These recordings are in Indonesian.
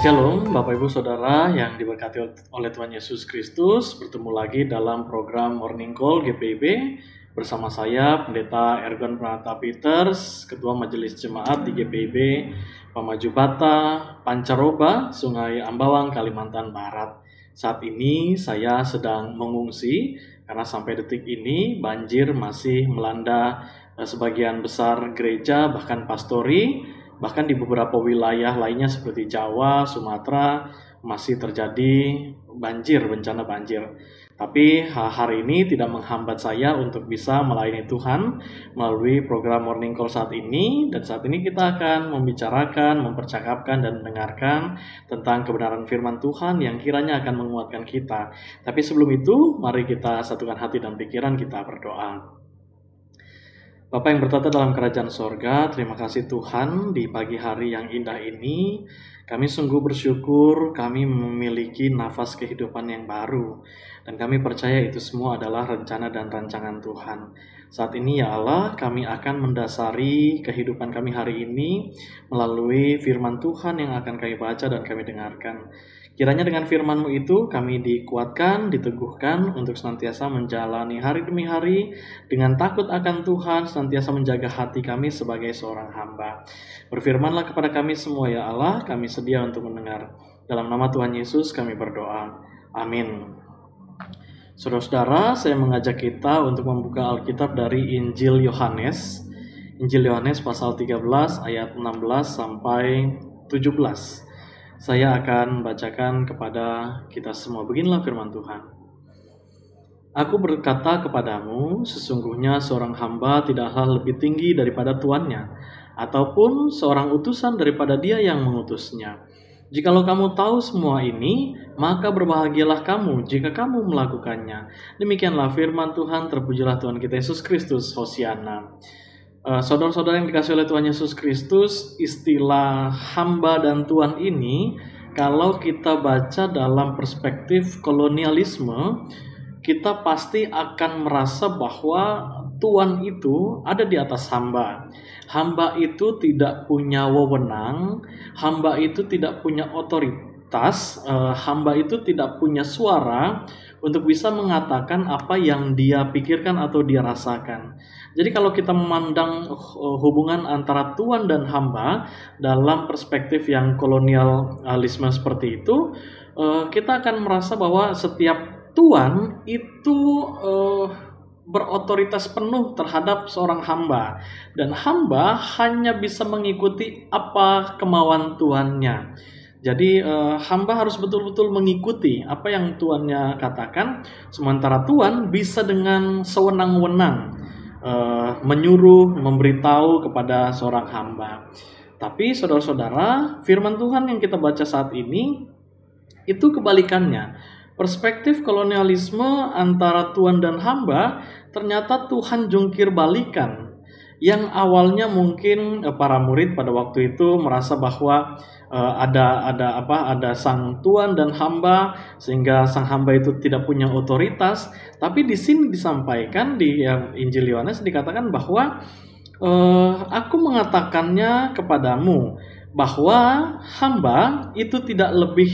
Shalom Bapak Ibu Saudara yang diberkati oleh Tuhan Yesus Kristus. Bertemu lagi dalam program Morning Call GPIB bersama saya Pendeta Ergon Pranata Peters, Ketua Majelis Jemaat di GPIB Pamaju Bata, Pancaroba, Sungai Ambawang, Kalimantan Barat. Saat ini saya sedang mengungsi karena sampai detik ini banjir masih melanda sebagian besar gereja bahkan pastori. Bahkan di beberapa wilayah lainnya seperti Jawa, Sumatera masih terjadi banjir, bencana banjir. Tapi hari ini tidak menghambat saya untuk bisa melayani Tuhan melalui program Morning Call saat ini. Dan saat ini kita akan membicarakan, mempercakapkan, dan mendengarkan tentang kebenaran firman Tuhan yang kiranya akan menguatkan kita. Tapi sebelum itu, mari kita satukan hati dan pikiran, kita berdoa. Bapa yang bertata dalam kerajaan sorga, terima kasih Tuhan di pagi hari yang indah ini. Kami sungguh bersyukur kami memiliki nafas kehidupan yang baru. Dan kami percaya itu semua adalah rencana dan rancangan Tuhan. Saat ini ya Allah, kami akan mendasari kehidupan kami hari ini melalui firman Tuhan yang akan kami baca dan kami dengarkan. Kiranya dengan firman-Mu itu kami dikuatkan, diteguhkan untuk senantiasa menjalani hari demi hari dengan takut akan Tuhan, senantiasa menjaga hati kami sebagai seorang hamba. Berfirmanlah kepada kami semua ya Allah, kami sedia untuk mendengar. Dalam nama Tuhan Yesus kami berdoa. Amin. Saudara-saudara, saya mengajak kita untuk membuka Alkitab dari Injil Yohanes. Injil Yohanes pasal 13 ayat 16 sampai 17. Saya akan bacakan kepada kita semua. Beginilah firman Tuhan. Aku berkata kepadamu, sesungguhnya seorang hamba tidaklah lebih tinggi daripada tuannya, ataupun seorang utusan daripada dia yang mengutusnya. Jikalau kamu tahu semua ini, maka berbahagialah kamu jika kamu melakukannya. Demikianlah firman Tuhan, terpujilah Tuhan kita Yesus Kristus, Hosiana. Saudara-saudara yang dikasihi oleh Tuhan Yesus Kristus, istilah hamba dan tuan ini, kalau kita baca dalam perspektif kolonialisme, kita pasti akan merasa bahwa tuan itu ada di atas hamba. Hamba itu tidak punya wewenang, hamba itu tidak punya otoritas, hamba itu tidak punya suara untuk bisa mengatakan apa yang dia pikirkan atau dia rasakan. Jadi kalau kita memandang hubungan antara tuan dan hamba dalam perspektif yang kolonialisme seperti itu, kita akan merasa bahwa setiap tuan itu berotoritas penuh terhadap seorang hamba, dan hamba hanya bisa mengikuti apa kemauan tuannya. Jadi hamba harus betul-betul mengikuti apa yang tuannya katakan, sementara tuan bisa dengan sewenang-wenang menyuruh, memberitahu kepada seorang hamba. Tapi saudara-saudara, firman Tuhan yang kita baca saat ini itu kebalikannya. Perspektif kolonialisme antara tuan dan hamba ternyata Tuhan jungkir balikan. Yang awalnya mungkin para murid pada waktu itu merasa bahwa ada sang tuan dan hamba, sehingga sang hamba itu tidak punya otoritas. Tapi di sini disampaikan di Injil Yohanes dikatakan bahwa aku mengatakannya kepadamu bahwa hamba itu tidak lebih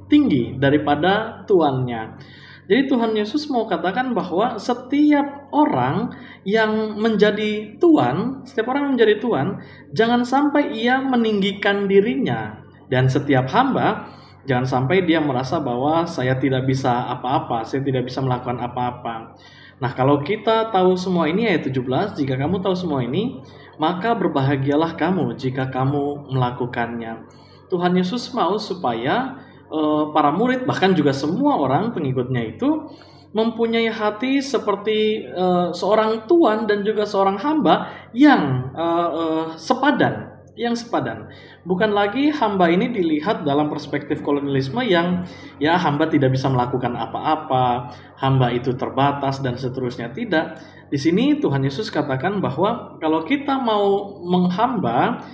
tinggi daripada tuannya. Jadi Tuhan Yesus mau katakan bahwa setiap orang yang menjadi tuan, jangan sampai ia meninggikan dirinya. Dan setiap hamba, jangan sampai dia merasa bahwa saya tidak bisa apa-apa, saya tidak bisa melakukan apa-apa. Nah, kalau kita tahu semua ini, ayat 17, jika kamu tahu semua ini, maka berbahagialah kamu jika kamu melakukannya. Tuhan Yesus mau supaya para murid, bahkan juga semua orang pengikutnya itu mempunyai hati seperti seorang tuan dan juga seorang hamba yang sepadan. Bukan lagi hamba ini dilihat dalam perspektif kolonialisme yang ya hamba tidak bisa melakukan apa-apa, hamba itu terbatas dan seterusnya. Tidak. Di sini Tuhan Yesus katakan bahwa kalau kita mau menghamba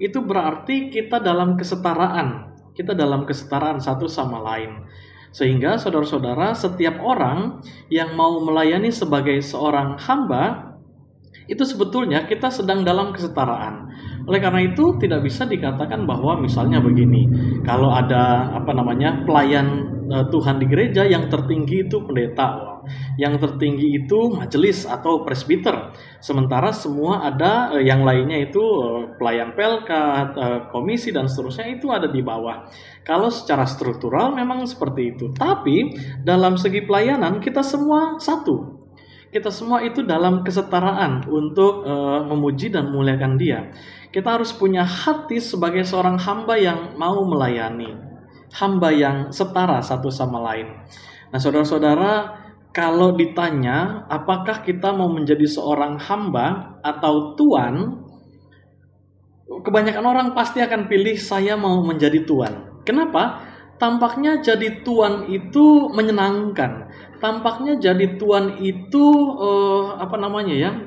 itu berarti kita dalam kesetaraan. Kita dalam kesetaraan satu sama lain. Sehingga saudara-saudara, setiap orang yang mau melayani sebagai seorang hamba, itu sebetulnya kita sedang dalam kesetaraan. Oleh karena itu tidak bisa dikatakan bahwa misalnya begini, kalau ada pelayan Tuhan di gereja, yang tertinggi itu pendeta, yang tertinggi itu majelis atau presbiter, sementara semua ada yang lainnya itu pelayan PLK, komisi dan seterusnya itu ada di bawah. Kalau secara struktural memang seperti itu, tapi dalam segi pelayanan kita semua satu. Kita semua itu dalam kesetaraan untuk memuji dan memuliakan Dia. Kita harus punya hati sebagai seorang hamba yang mau melayani, hamba yang setara satu sama lain. Nah, saudara-saudara, kalau ditanya apakah kita mau menjadi seorang hamba atau tuan, kebanyakan orang pasti akan pilih saya mau menjadi tuan. Kenapa? Tampaknya jadi tuan itu menyenangkan. Tampaknya jadi tuan itu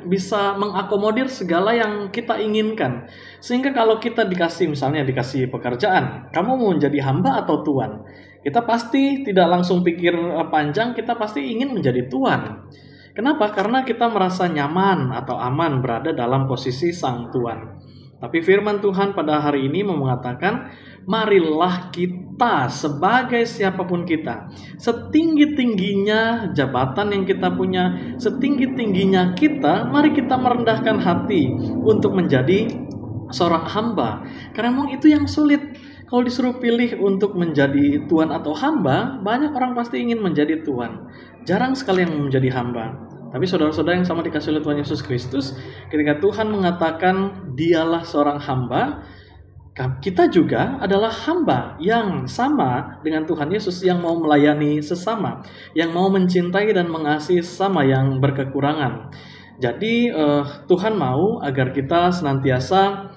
bisa mengakomodir segala yang kita inginkan. Sehingga kalau kita dikasih pekerjaan, kamu mau menjadi hamba atau tuan? Kita pasti tidak langsung pikir panjang, kita pasti ingin menjadi tuan. Kenapa? Karena kita merasa nyaman atau aman berada dalam posisi sang tuan. Tapi firman Tuhan pada hari ini mau mengatakan, marilah kita sebagai siapapun kita, setinggi-tingginya jabatan yang kita punya, setinggi-tingginya kita, mari kita merendahkan hati untuk menjadi seorang hamba. Karena memang itu yang sulit. Kalau disuruh pilih untuk menjadi tuan atau hamba, banyak orang pasti ingin menjadi tuan. Jarang sekali yang menjadi hamba. Tapi saudara-saudara yang sama dikasih oleh Tuhan Yesus Kristus, ketika Tuhan mengatakan dialah seorang hamba, kita juga adalah hamba yang sama dengan Tuhan Yesus, yang mau melayani sesama, yang mau mencintai dan mengasihi sesama yang berkekurangan. Jadi Tuhan mau agar kita senantiasa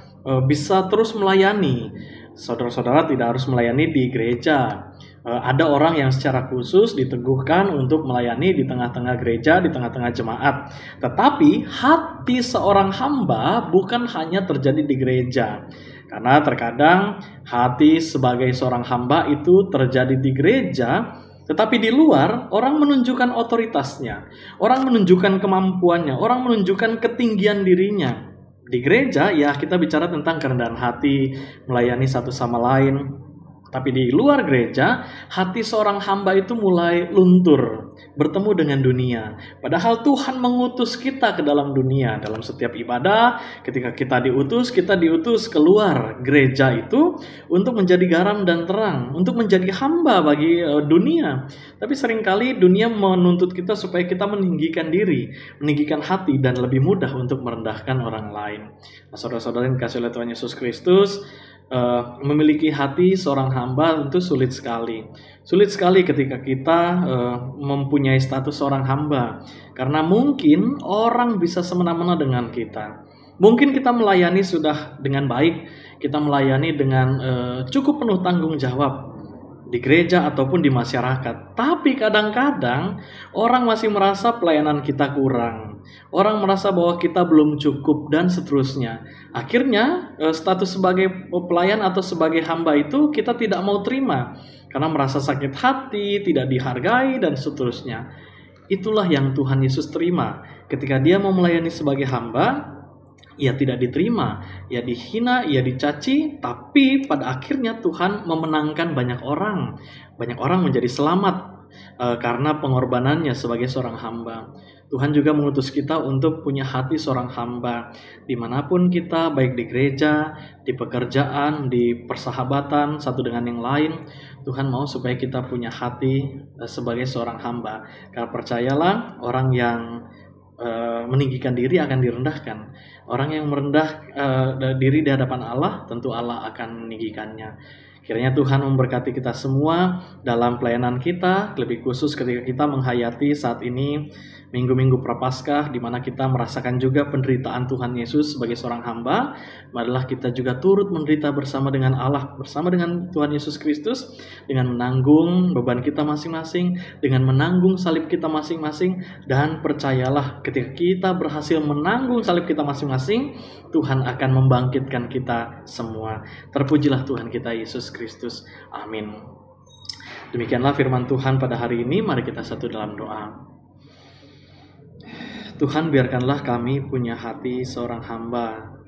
bisa terus melayani. Saudara-saudara tidak harus melayani di gereja. Ada orang yang secara khusus diteguhkan untuk melayani di tengah-tengah gereja, di tengah-tengah jemaat. Tetapi hati seorang hamba bukan hanya terjadi di gereja. Karena terkadang hati sebagai seorang hamba itu terjadi di gereja, tetapi di luar orang menunjukkan otoritasnya, orang menunjukkan kemampuannya, orang menunjukkan ketinggian dirinya. Di gereja ya kita bicara tentang kerendahan hati, melayani satu sama lain. Tapi di luar gereja, hati seorang hamba itu mulai luntur, bertemu dengan dunia. Padahal Tuhan mengutus kita ke dalam dunia. Dalam setiap ibadah, ketika kita diutus keluar gereja itu untuk menjadi garam dan terang, untuk menjadi hamba bagi dunia. Tapi seringkali dunia menuntut kita supaya kita meninggikan diri, meninggikan hati, dan lebih mudah untuk merendahkan orang lain. Nah, saudara-saudara yang dikasihi oleh Tuhan Yesus Kristus, memiliki hati seorang hamba itu sulit sekali. Sulit sekali ketika kita mempunyai status seorang hamba. Karena mungkin orang bisa semena-mena dengan kita. Mungkin kita melayani sudah dengan baik. Kita melayani dengan cukup penuh tanggung jawab di gereja ataupun di masyarakat. Tapi kadang-kadang orang masih merasa pelayanan kita kurang. Orang merasa bahwa kita belum cukup dan seterusnya. Akhirnya status sebagai pelayan atau sebagai hamba itu kita tidak mau terima. Karena merasa sakit hati, tidak dihargai dan seterusnya. Itulah yang Tuhan Yesus terima. Ketika Dia mau melayani sebagai hamba, ia tidak diterima, ia dihina, ia dicaci, tapi pada akhirnya Tuhan memenangkan banyak orang. Banyak orang menjadi selamat karena pengorbanannya sebagai seorang hamba. Tuhan juga mengutus kita untuk punya hati seorang hamba. Dimanapun kita, baik di gereja, di pekerjaan, di persahabatan, satu dengan yang lain, Tuhan mau supaya kita punya hati sebagai seorang hamba. Karena percayalah, orang yang meninggikan diri akan direndahkan. Orang yang merendah diri di hadapan Allah, tentu Allah akan meninggikannya. Kiranya Tuhan memberkati kita semua dalam pelayanan kita, lebih khusus ketika kita menghayati saat ini minggu-minggu Prapaskah, di mana kita merasakan juga penderitaan Tuhan Yesus sebagai seorang hamba. Marilah kita juga turut menderita bersama dengan Allah, bersama dengan Tuhan Yesus Kristus, dengan menanggung beban kita masing-masing, dengan menanggung salib kita masing-masing, dan percayalah ketika kita berhasil menanggung salib kita masing-masing, Tuhan akan membangkitkan kita semua. Terpujilah Tuhan kita Yesus Kristus. Amin. Demikianlah firman Tuhan pada hari ini. Mari kita satu dalam doa. Tuhan, biarkanlah kami punya hati seorang hamba.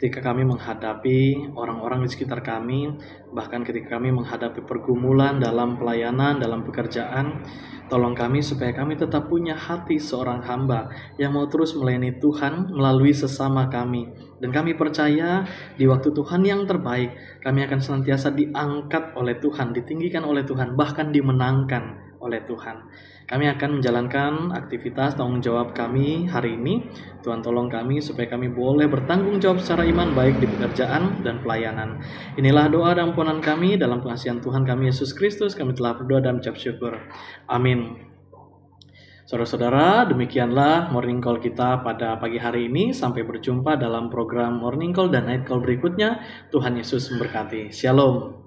ketika kami menghadapi orang-orang di sekitar kami, bahkan ketika kami menghadapi pergumulan dalam pelayanan, dalam pekerjaan. Tolong kami supaya kami tetap punya hati seorang hamba yang mau terus melayani Tuhan melalui sesama kami. Dan kami percaya di waktu Tuhan yang terbaik, kami akan senantiasa diangkat oleh Tuhan, ditinggikan oleh Tuhan, bahkan dimenangkan oleh Tuhan. Kami akan menjalankan aktivitas tanggung jawab kami hari ini. Tuhan tolong kami supaya kami boleh bertanggung jawab secara iman baik di pekerjaan dan pelayanan. Inilah doa dan ampunan kami dalam pengasihan Tuhan kami Yesus Kristus. Kami telah berdoa dan mengucap syukur. Amin. Saudara-saudara, demikianlah Morning Call kita pada pagi hari ini. Sampai berjumpa dalam program Morning Call dan Night Call berikutnya. Tuhan Yesus memberkati. Shalom.